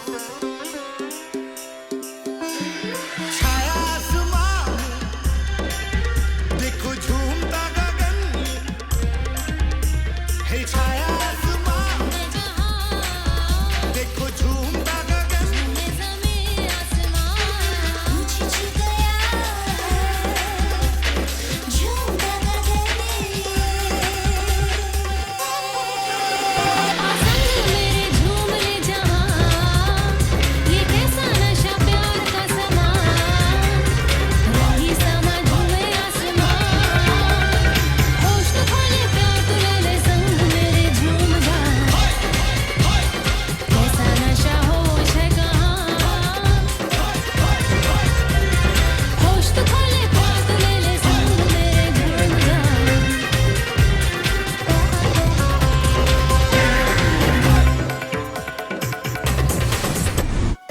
छाया आसमान देखो झूमता गगन हे छाया आसमान देखो झूमता गगन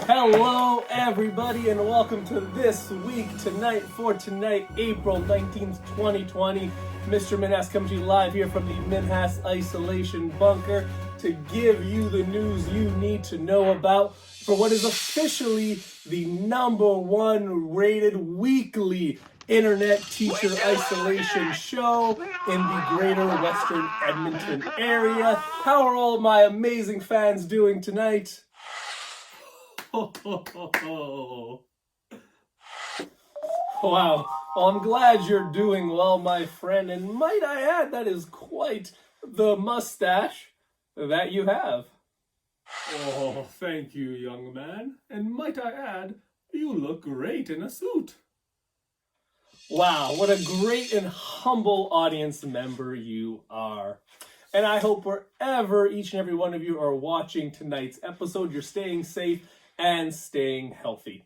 Hello, everybody, and welcome to This Week Tonight for tonight, April 19th, 2020. Mr. Minhas coming to you live here from the Minhas Isolation Bunker to give you the news you need to know about for what is officially the #1 rated weekly internet teacher isolation show in the greater Western Edmonton area. How are all of my amazing fans doing tonight? Wow. Well, I'm glad you're doing well, my friend. And might I add, that is quite the mustache that you have. Oh, thank you, young man. And might I add, you look great in a suit. Wow, what a great and humble audience member you are. And I hope wherever each and every one of you are watching tonight's episode, you're staying safe and staying healthy.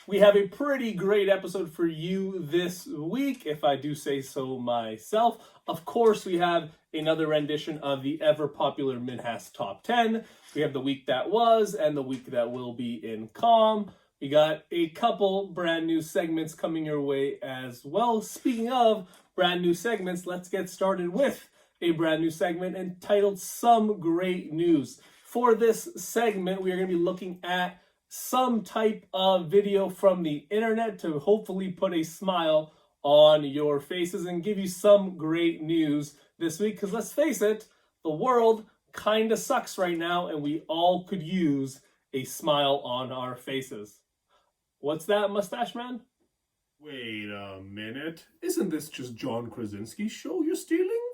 We have a pretty great episode for you this week, if I do say so myself. Of course, we have another rendition of the ever-popular Minhas Top 10. We have the week that was and the week that will be in calm. We got a couple brand new segments coming your way as well. Speaking of brand new segments, let's get started with a brand new segment entitled Some Great News. For this segment, we are going to be looking at some type of video from the internet to hopefully put a smile on your faces and give you some great news this week. Because let's face it, the world kind of sucks right now and we all could use a smile on our faces. What's that, mustache man? Wait a minute. Isn't this just John Krasinski's show you're stealing?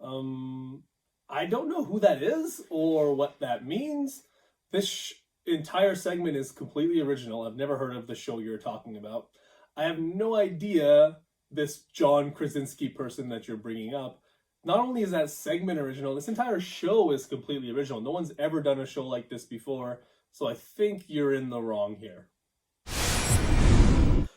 I don't know who that is or what that means. This entire segment is completely original. I've never heard of the show you're talking about. I have no idea this John Krasinski person that you're bringing up. Not only is that segment original, this entire show is completely original. No one's ever done a show like this before, so I think you're in the wrong here.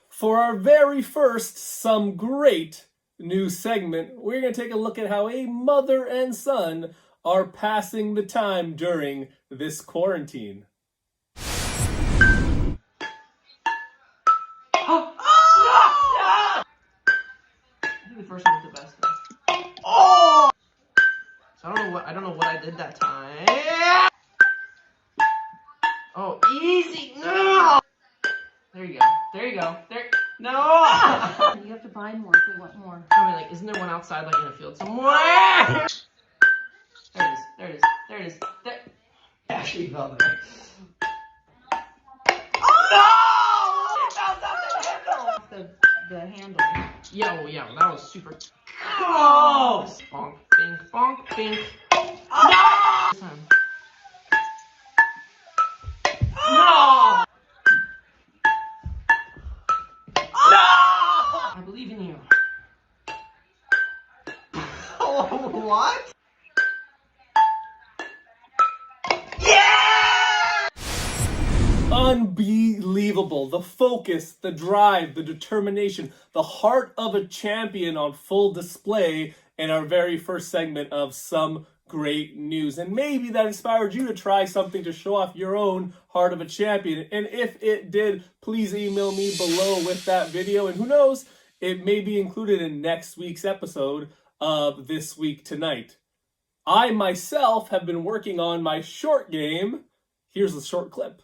For our very first Some Great News segment, we're going to take a look at how a mother and son are passing the time during this quarantine. The first one was the best though. Oh! So I don't know what I did that time. Oh, easy. No. There you go. There. No. You have to buy more if we want more. I mean, like, isn't there one outside, like in a field somewhere? There it is. There. Actually fell there. Oh no! It bounced off the handle. The handle. Yeah, well, that was super close. Bonk, bink, bonk, bink. No! No! No! I believe in you. What? Unbelievable. The focus, the drive, the determination, the heart of a champion on full display in our very first segment of Some Great News. And maybe that inspired you to try something to show off your own heart of a champion. And if it did, please email me below with that video. And who knows, it may be included in next week's episode of This Week Tonight. I myself have been working on my short game, Here's a short clip.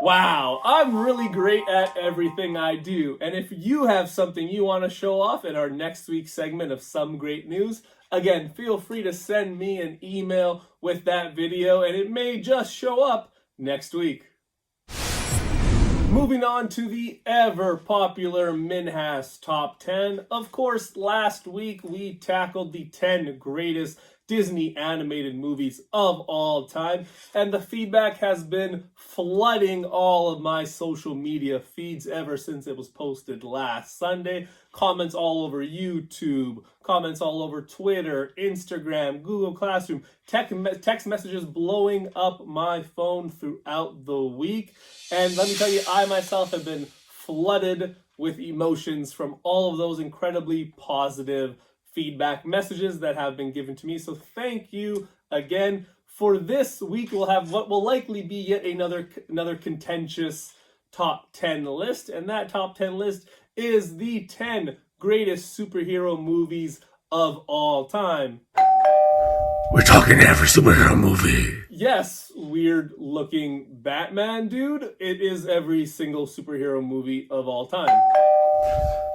Wow, I'm really great at everything I do. And if you have something you want to show off in our next week's segment of Some Great News, again, feel free to send me an email with that video and it may just show up next week. Moving on to the ever popular Minhas Top 10. Of course, last week we tackled the 10 greatest Disney animated movies of all time, and the feedback has been flooding all of my social media feeds ever since it was posted last Sunday. Comments all over YouTube, comments all over Twitter, Instagram, Google Classroom, text messages blowing up my phone throughout the week. And let me tell you, I myself have been flooded with emotions from all of those incredibly positive feedback messages that have been given to me. So thank you again. For this week, we'll have what will likely be yet another contentious top 10 list. And that top 10 list is the 10 greatest superhero movies of all time. We're talking every superhero movie. Yes, weird looking Batman dude. It is every single superhero movie of all time.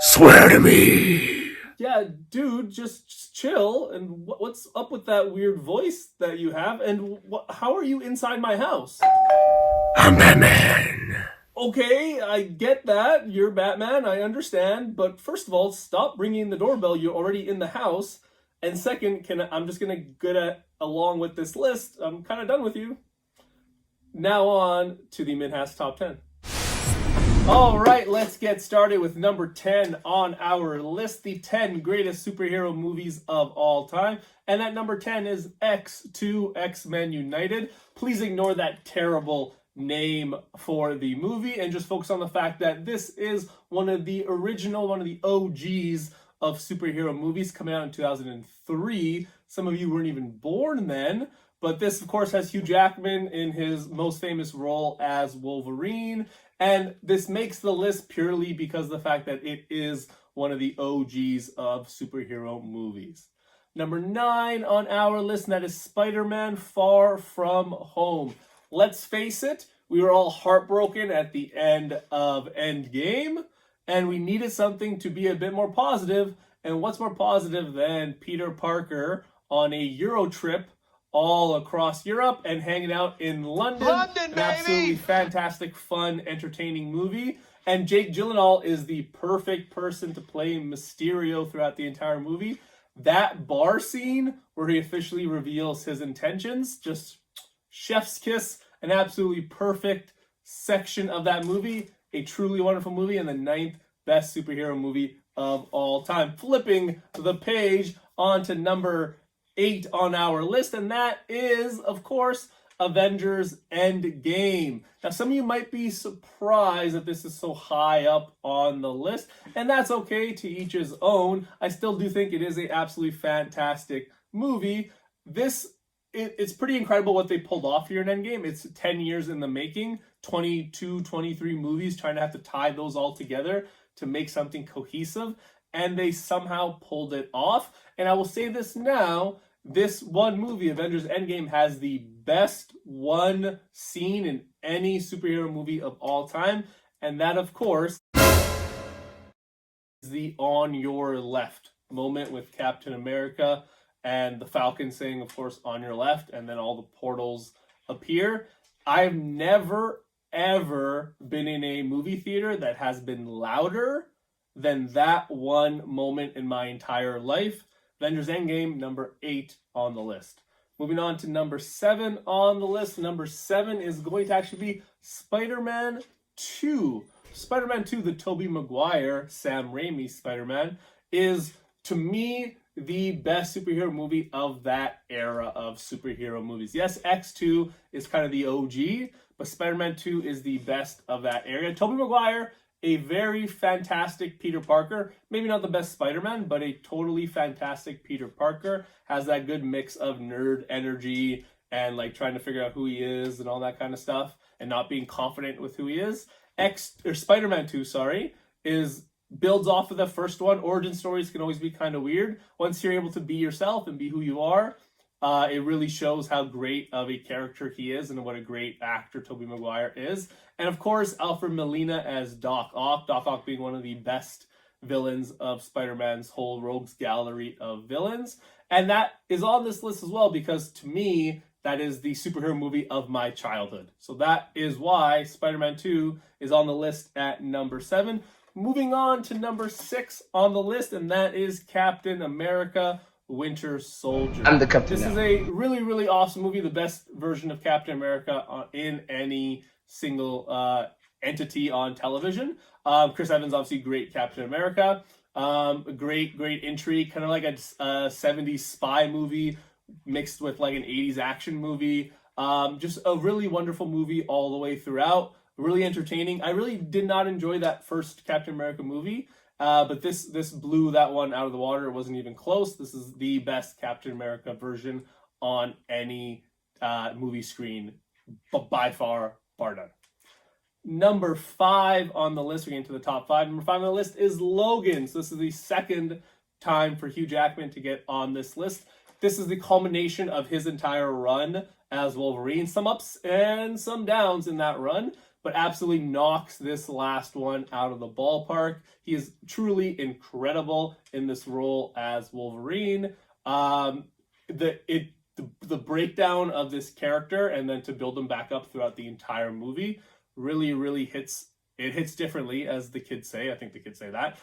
Swear to me. Yeah, dude, just chill. And what's up with that weird voice that you have? And how are you inside my house? I'm Batman. Okay, I get that. You're Batman, I understand. But first of all, stop ringing the doorbell. You're already in the house. And second, I'm just going to get along with this list. I'm kind of done with you. Now on to the Minhas Top 10. All right, let's get started with number 10 on our list, the 10 greatest superhero movies of all time. And at number 10 is X2, X-Men United. Please ignore that terrible name for the movie and just focus on the fact that this is one of the OGs of superhero movies, coming out in 2003. Some of you weren't even born then, but this, of course, has Hugh Jackman in his most famous role as Wolverine. And this makes the list purely because of the fact that it is one of the OGs of superhero movies. Number 9 on our list, and that is Spider-Man Far From Home. Let's face it, we were all heartbroken at the end of Endgame, and we needed something to be a bit more positive. And what's more positive than Peter Parker on a Euro trip all across Europe and hanging out in London. London, An baby! absolutely fantastic, fun, entertaining movie. And Jake Gyllenhaal is the perfect person to play Mysterio throughout the entire movie. That bar scene where he officially reveals his intentions, just chef's kiss, an absolutely perfect section of that movie. A truly wonderful movie, and the 9th best superhero movie of all time. Flipping the page onto number 8 on our list, and that is, of course, Avengers Endgame. Now, some of you might be surprised that this is so high up on the list, and that's okay, to each his own. I still do think it is an absolutely fantastic movie. It's pretty incredible what they pulled off here in Endgame. It's 10 years in the making, 22, 23 movies, trying to have to tie those all together to make something cohesive, and they somehow pulled it off. And I will say this now, this one movie, Avengers Endgame, has the best one scene in any superhero movie of all time, and that, of course, is the "on your left" moment with Captain America and the Falcon saying, of course, "on your left," and then all the portals appear. I've never, ever been in a movie theater that has been louder than that one moment in my entire life. Avengers Endgame, number 8 on the list. Moving on to number 7 on the list. Number 7 is going to actually be Spider-Man 2. Spider-Man 2, the Tobey Maguire, Sam Raimi Spider-Man, is, to me, the best superhero movie of that era of superhero movies. Yes, X2 is kind of the OG, but Spider-Man 2 is the best of that area. Tobey Maguire, a very fantastic Peter Parker. Maybe not the best Spider-Man, but a totally fantastic Peter Parker. Has that good mix of nerd energy and like trying to figure out who he is and all that kind of stuff, and not being confident with who he is. Spider-Man 2, builds off of the first one. Origin stories can always be kind of weird. Once you're able to be yourself and be who you are, it really shows how great of a character he is and what a great actor Tobey Maguire is. And of course, Alfred Molina as Doc Ock. Doc Ock being one of the best villains of Spider-Man's whole rogues gallery of villains. And that is on this list as well because to me, that is the superhero movie of my childhood. So that is why Spider-Man 2 is on the list at number 7. Moving on to number 6 on the list, and that is Captain America Winter Soldier. I'm the captain. This is a really, really awesome movie, the best version of Captain America in any single entity on television. Chris Evans, obviously great Captain America. Great intrigue, kind of like a 70s spy movie mixed with like an 80s action movie. Just a really wonderful movie all the way throughout. Really entertaining. I really did not enjoy that first Captain America movie. But this blew that one out of the water. It wasn't even close. This is the best Captain America version on any movie screen, but by far, bar none. Number 5 on the list, we're getting to the top 5. Number 5 on the list is Logan. So this is the second time for Hugh Jackman to get on this list. This is the culmination of his entire run as Wolverine. Some ups and some downs in that run, but absolutely knocks this last one out of the ballpark. He is truly incredible in this role as Wolverine. The breakdown of this character and then to build him back up throughout the entire movie really hits differently, as the kids say. I think the kids say that.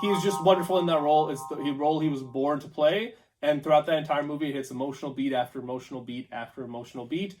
He's just wonderful in that role. It's the role he was born to play. And throughout that entire movie, it hits emotional beat after emotional beat after emotional beat.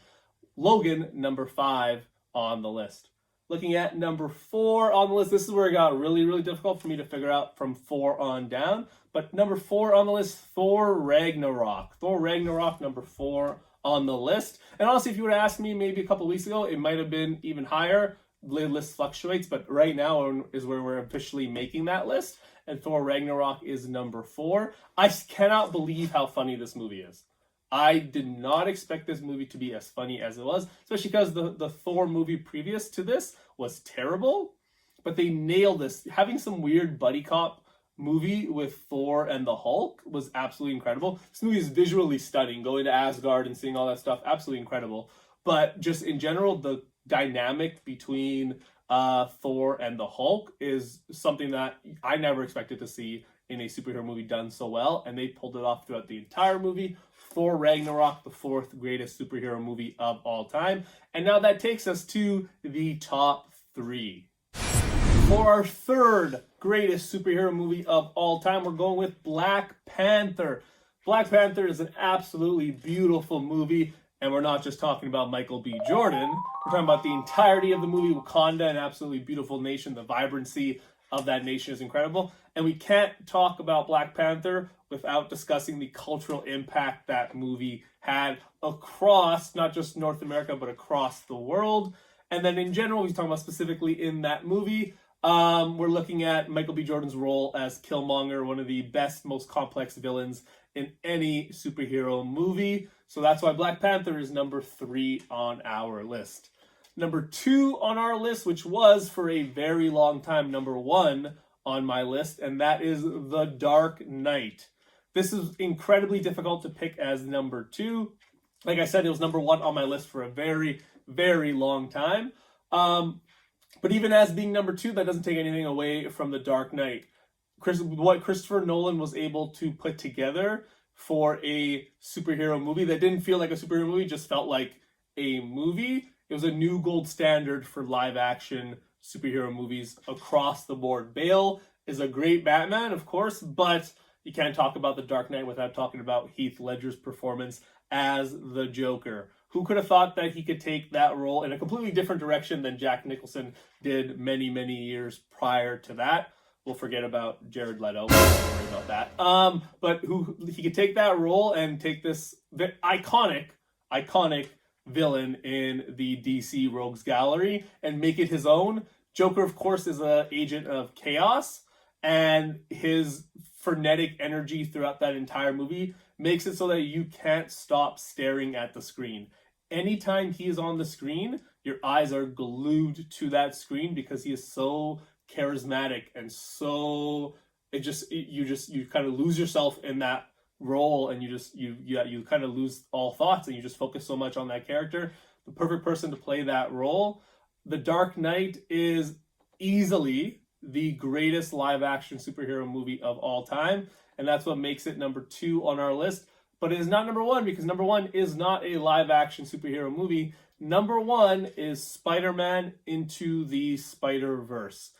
Logan, number 5 on the list. Looking at number 4 on the list, this is where it got really difficult for me to figure out from 4 on down. But number 4 on the list, Thor Ragnarok. Thor Ragnarok, number 4 on the list. And honestly, if you would have asked me maybe a couple weeks ago, it might have been even higher. The list fluctuates, but right now is where we're officially making that list. And Thor Ragnarok is number 4. I cannot believe how funny this movie is. I did not expect this movie to be as funny as it was, especially because the Thor movie previous to this was terrible, but they nailed this. Having some weird buddy cop movie with Thor and the Hulk was absolutely incredible. This movie is visually stunning. Going to Asgard and seeing all that stuff, absolutely incredible. But just in general, the dynamic between Thor and the Hulk is something that I never expected to see in a superhero movie done so well, and they pulled it off throughout the entire movie. Thor Ragnarok, the 4th greatest superhero movie of all time. And now that takes us to the top 3. For our 3rd greatest superhero movie of all time, we're going with Black Panther. Black Panther is an absolutely beautiful movie, and we're not just talking about Michael B. Jordan. We're talking about the entirety of the movie. Wakanda, an absolutely beautiful nation. The vibrancy of that nation is incredible. And we can't talk about Black Panther without discussing the cultural impact that movie had across, not just North America, but across the world. And then in general, he's talking about specifically in that movie, we're looking at Michael B. Jordan's role as Killmonger, one of the best, most complex villains in any superhero movie. So that's why Black Panther is number 3 on our list. Number 2 on our list, which was for a very long time number 1 on my list, and that is The Dark Knight. This is incredibly difficult to pick as number 2. Like I said, it was number 1 on my list for a very, very long time. But even as being number 2, that doesn't take anything away from The Dark Knight. What Christopher Nolan was able to put together for a superhero movie that didn't feel like a superhero movie, just felt like a movie. It was a new gold standard for live action superhero movies across the board. Bale is a great Batman, of course, but you can't talk about The Dark Knight without talking about Heath Ledger's performance as the Joker. Who could have thought that he could take that role in a completely different direction than Jack Nicholson did many, many years prior to that? We'll forget about Jared Leto. Don't worry about that. But he could take that role and take this iconic villain in the DC Rogues Gallery and make it his own. Joker, of course, is an agent of chaos, and his frenetic energy throughout that entire movie makes it so that you can't stop staring at the screen. Anytime he is on the screen, your eyes are glued to that screen because he is so charismatic and so you kind of lose yourself in that role, and you kind of lose all thoughts, and you just focus so much on that character. The perfect person to play that role. The Dark Knight is easily the greatest live action superhero movie of all time, and that's what makes it number 2 on our list. But it is not number 1 because number 1 is not a live action superhero movie. Number 1 is Spider-Man Into the Spider-Verse.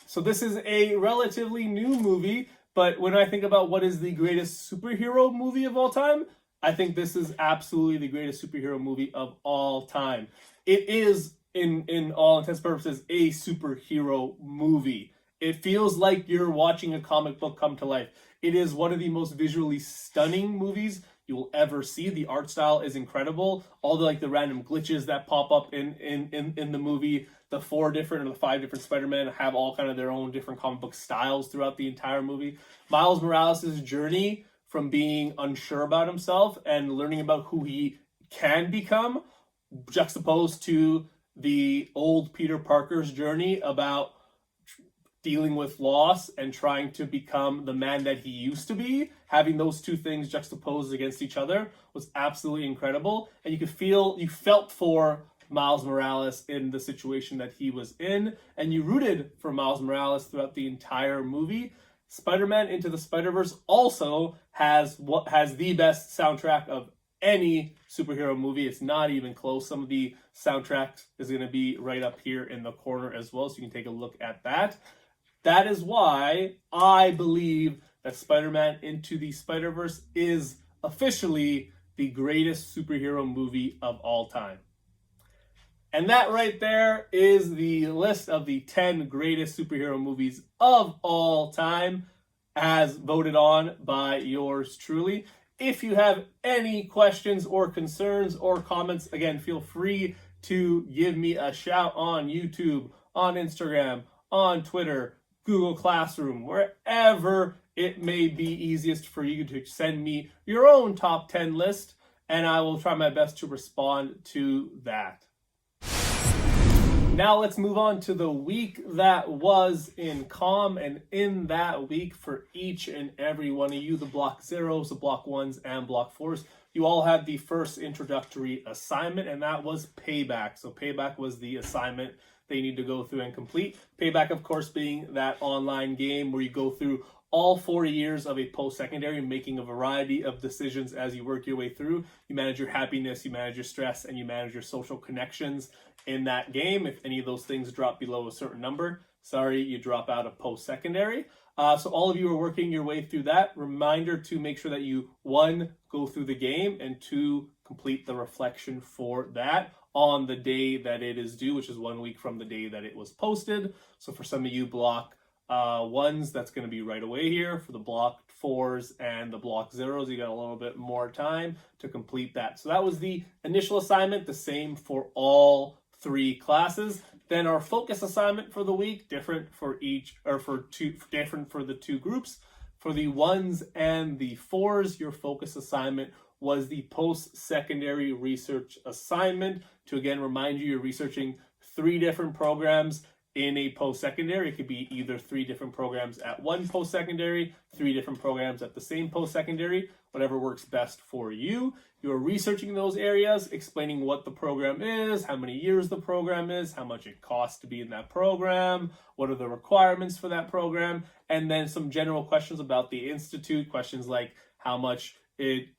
So this is a relatively new movie, but when I think about what is the greatest superhero movie of all time, I think this is absolutely the greatest superhero movie of all time. It is, in all intents and purposes, a superhero movie. It feels like you're watching a comic book come to life. It is one of the most visually stunning movies you will ever see. The art style is incredible. All the random glitches that pop up in the movie. The 5 different Spider-Men have all kind of their own different comic book styles throughout the entire movie. Miles Morales' journey from being unsure about himself and learning about who he can become, juxtaposed to the old Peter Parker's journey about dealing with loss and trying to become the man that he used to be, having those two things juxtaposed against each other was absolutely incredible. And you felt for Miles Morales in the situation that he was in, and you rooted for Miles Morales throughout the entire movie. Spider-Man Into the Spider-Verse also has the best soundtrack of any superhero movie. It's not even close. Some of the soundtracks is going to be right up here in the corner as well, so you can take a look at that. That is why I believe that Spider-Man Into the Spider-Verse is officially the greatest superhero movie of all time. And that right there is the list of the 10 greatest superhero movies of all time, as voted on by yours truly. If you have any questions or concerns or comments, again, feel free to give me a shout on YouTube, on Instagram, on Twitter, Google Classroom, wherever it may be easiest for you to send me your own top 10 list, and I will try my best to respond to that. Now let's move on to the week that was in COM, and in that week for each and every one of you, the Block Zeros, the Block 1s, and Block 4s, you all had the first introductory assignment, and that was Payback. So Payback was the assignment they need to go through and complete. Payback, of course, being that online game where you go through all 4 years of a post-secondary, making a variety of decisions as you work your way through. You manage your happiness, you manage your stress, and you manage your social connections in that game. If any of those things drop below a certain number, sorry, you drop out of post-secondary. So all of you are working your way through that. Reminder to make sure that you, 1, go through the game, and 2, complete the reflection for that on the day that it is due, which is 1 week from the day that it was posted. So for some of you Block 1s, that's going to be right away here. For the Block 4s and the Block Zeros, you got a little bit more time to complete that. So that was the initial assignment, the same for all 3 classes. Then our focus assignment for the week, different for the 2 groups. For the 1s and the 4s, your focus assignment was the post-secondary research assignment. To again remind you, you're researching 3 different programs in a post-secondary. It could be either 3 different programs at one post-secondary, 3 different programs at the same post-secondary, whatever works best for you. You're researching those areas, explaining what the program is, how many years the program is, how much it costs to be in that program, what are the requirements for that program, and then some general questions about the institute, questions like how much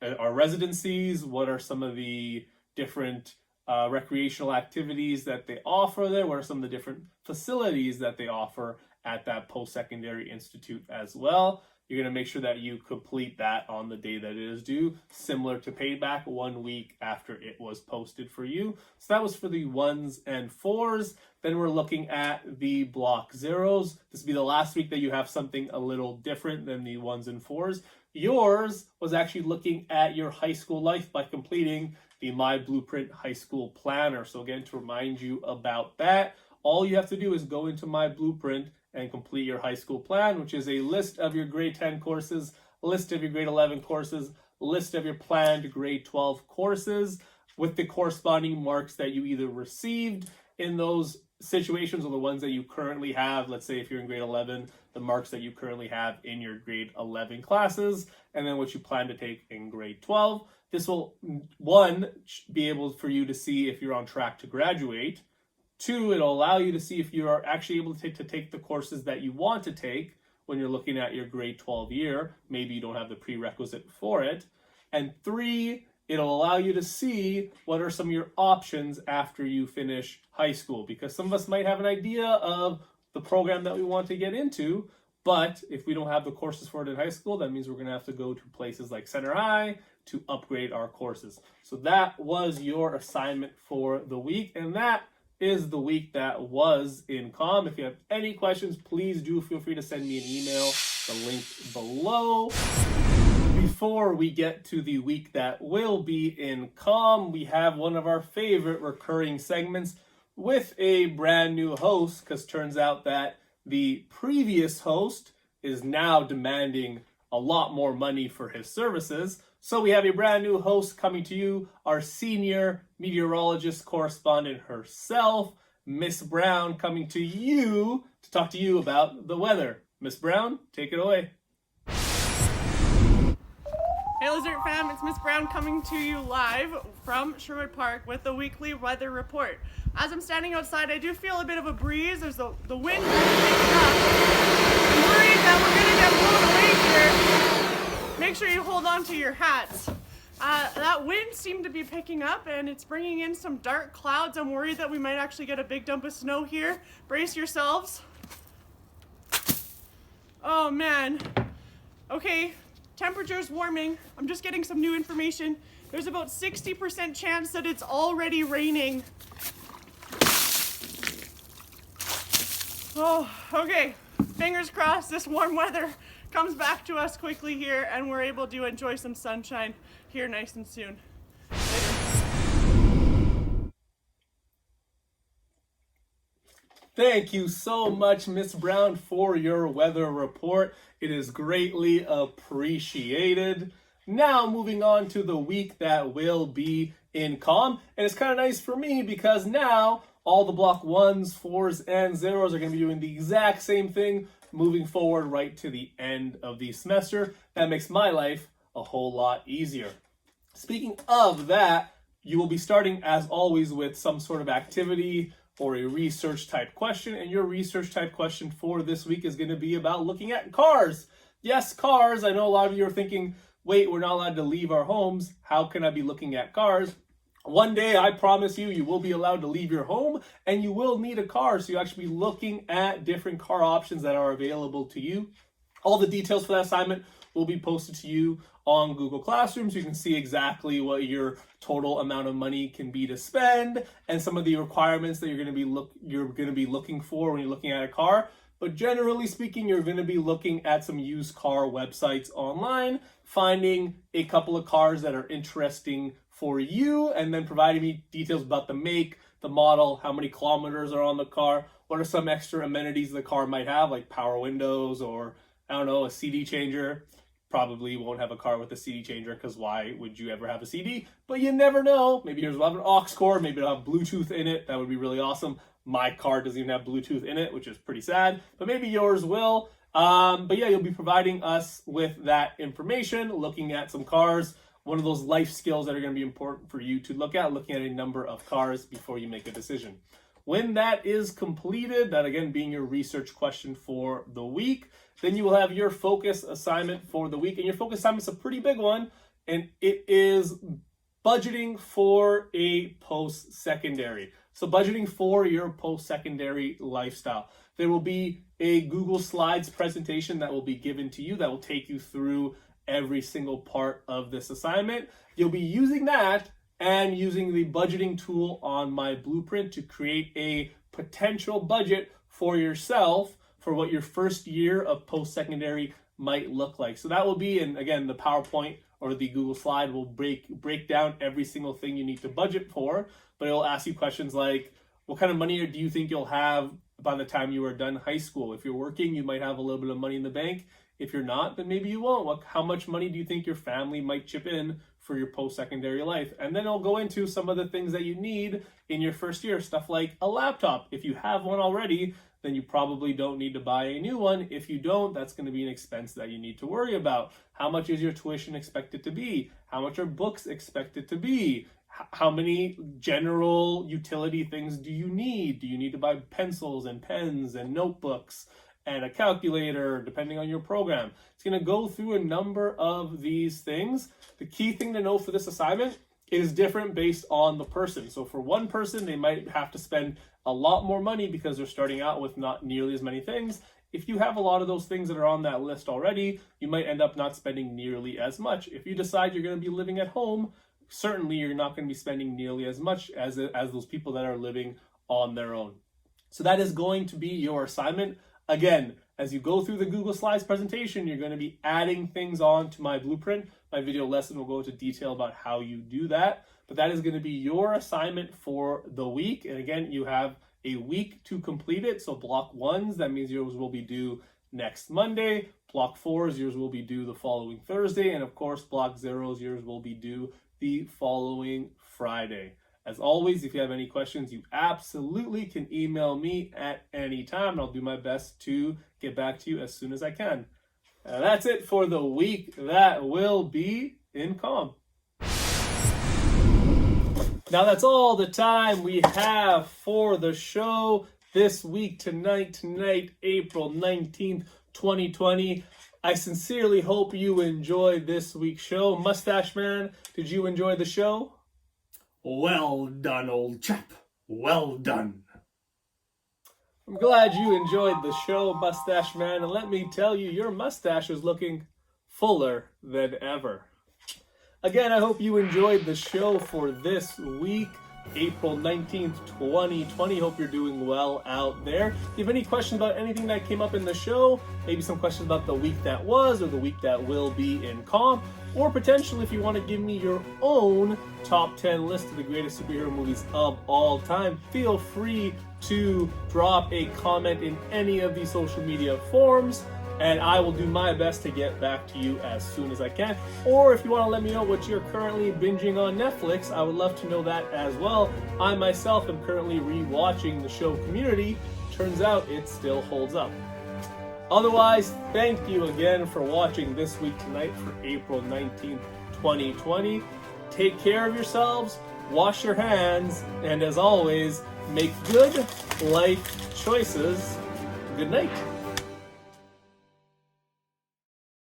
are residencies, what are some of the different recreational activities that they offer there, what are some of the different facilities that they offer at that post-secondary institute as well. You're going to make sure that you complete that on the day that it is due, similar to Payback, 1 week after it was posted for you. So that was for the 1s and 4s. Then we're looking at the Block Zeros. This will be the last week that you have something a little different than the 1s and 4s. Yours was actually looking at your high school life by completing the My Blueprint High School Planner. So again, to remind you about that, all you have to do is go into My Blueprint and complete your high school plan, which is a list of your grade 10 courses, a list of your grade 11 courses, list of your planned grade 12 courses with the corresponding marks that you either received in those situations or the ones that you currently have. Let's say if you're in grade 11, the marks that you currently have in your grade 11 classes, and then what you plan to take in grade 12. This will, one, be able for you to see if you're on track to graduate. Two, it'll allow you to see if you are actually able to take the courses that you want to take when you're looking at your grade 12 year. Maybe you don't have the prerequisite for it. And three, it'll allow you to see what are some of your options after you finish high school, because some of us might have an idea of the program that we want to get into, but if we don't have the courses for it in high school, that means we're going to have to go to places like Center High to upgrade our courses. So that was your assignment for the week, and that is the week that was in comm. If you have any questions, please do feel free to send me an email, the link below. Before we get to the week that will be in comm, we have one of our favorite recurring segments with a brand new host, because turns out that the previous host is now demanding a lot more money for his services. So we have a brand new host coming to you, our senior meteorologist correspondent herself, Miss Brown, coming to you to talk to you about the weather. Miss Brown, take it away. Hey Lizard fam, it's Miss Brown coming to you live from Sherwood Park with the weekly weather report. As I'm standing outside, I do feel a bit of a breeze. There's the wind kind of picking up. I'm worried that we're gonna get blown away here. Make sure you hold on to your hats. That wind seemed to be picking up and it's bringing in some dark clouds. I'm worried that we might actually get a big dump of snow here. Brace yourselves. Oh man. Okay. Temperature's warming. I'm just getting some new information. There's about 60% chance that it's already raining. Oh, okay. Fingers crossed this warm weather comes back to us quickly here and we're able to enjoy some sunshine here nice and soon. Later. Thank you so much, Miss Brown, for your weather report. It is greatly appreciated. Now, moving on to the week that will be in comm. And it's kind of nice for me because now all the block 1s, 4s, and 0s are going to be doing the exact same thing moving forward right to the end of the semester. That makes my life a whole lot easier. Speaking of that, you will be starting, as always, with some sort of activity or a research type question, and your research type question for this week is going to be about looking at cars. Yes, cars. I know a lot of you are thinking, wait, we're not allowed to leave our homes. How can I be looking at cars? One day, I promise you, you will be allowed to leave your home and you will need a car. So you actually be looking at different car options that are available to you. All the details for that assignment will be posted to you on Google Classroom, so you can see exactly what your total amount of money can be to spend and some of the requirements that you're going to be looking for when you're looking at a car. But generally speaking, you're going to be looking at some used car websites online, finding a couple of cars that are interesting for you, and then providing me details about the make, the model, how many kilometers are on the car, what are some extra amenities the car might have, like power windows or, I don't know, a CD changer. Probably won't have a car with a CD changer because why would you ever have a CD? But you never know. Maybe yours will have an aux cord, maybe it'll have Bluetooth in it. That would be really awesome. My car doesn't even have Bluetooth in it, which is pretty sad, but maybe yours will. But yeah, you'll be providing us with that information, looking at some cars, one of those life skills that are going to be important for you to look at, looking at a number of cars before you make a decision. When that is completed, that again being your research question for the week, then you will have your focus assignment for the week. And your focus assignment is a pretty big one, and it is budgeting for a post-secondary. So budgeting for your post-secondary lifestyle. There will be a Google Slides presentation that will be given to you that will take you through every single part of this assignment. You'll be using that and using the budgeting tool on my blueprint to create a potential budget for yourself for what your first year of post-secondary might look like. So that will be, and again, the PowerPoint or the Google slide will break down every single thing you need to budget for, but it will ask you questions like, what kind of money do you think you'll have by the time you are done high school? If you're working, you might have a little bit of money in the bank. If you're not, then maybe you won't. How much money do you think your family might chip in for your post-secondary life? And then I'll go into some of the things that you need in your first year, stuff like a laptop. If you have one already, then you probably don't need to buy a new one. If you don't, that's going to be an expense that you need to worry about. How much is your tuition expected to be? How much are books expected to be? How many general utility things do you need? Do you need to buy pencils and pens and notebooks and a calculator, depending on your program? It's going to go through a number of these things. The key thing to know for this assignment is different based on the person. So for one person, they might have to spend a lot more money because they're starting out with not nearly as many things. If you have a lot of those things that are on that list already, you might end up not spending nearly as much. If you decide you're going to be living at home, certainly you're not going to be spending nearly as much as those people that are living on their own. So that is going to be your assignment. Again, as you go through the Google Slides presentation, you're going to be adding things on to my blueprint. My video lesson will go into detail about how you do that. But that is going to be your assignment for the week. And again, you have a week to complete it. So block 1s, that means yours will be due next Monday. Block 4s, yours will be due the following Thursday. And of course, block 0s, yours will be due the following Friday. As always, if you have any questions, you absolutely can email me at any time. I'll do my best to get back to you as soon as I can. That's it for the week that will be in comm. Now that's all the time we have for the show this week, tonight, April 19th, 2020. I sincerely hope you enjoyed this week's show. Mustache Man, did you enjoy the show? Well done, old chap. Well done. I'm glad you enjoyed the show, Mustache Man, and let me tell you, your mustache is looking fuller than ever. Again, I hope you enjoyed the show for this week, April 19th, 2020. Hope you're doing well out there. If you have any questions about anything that came up in the show, maybe some questions about the week that was or the week that will be in comm, or potentially if you want to give me your own top 10 list of the greatest superhero movies of all time, feel free to drop a comment in any of these social media forums, and I will do my best to get back to you as soon as I can. Or if you want to let me know what you're currently binging on Netflix, I would love to know that as well. I myself am currently rewatching the show Community. Turns out it still holds up. Otherwise, thank you again for watching This Week Tonight for April 19th, 2020. Take care of yourselves, wash your hands, and as always, make good life choices. Good night.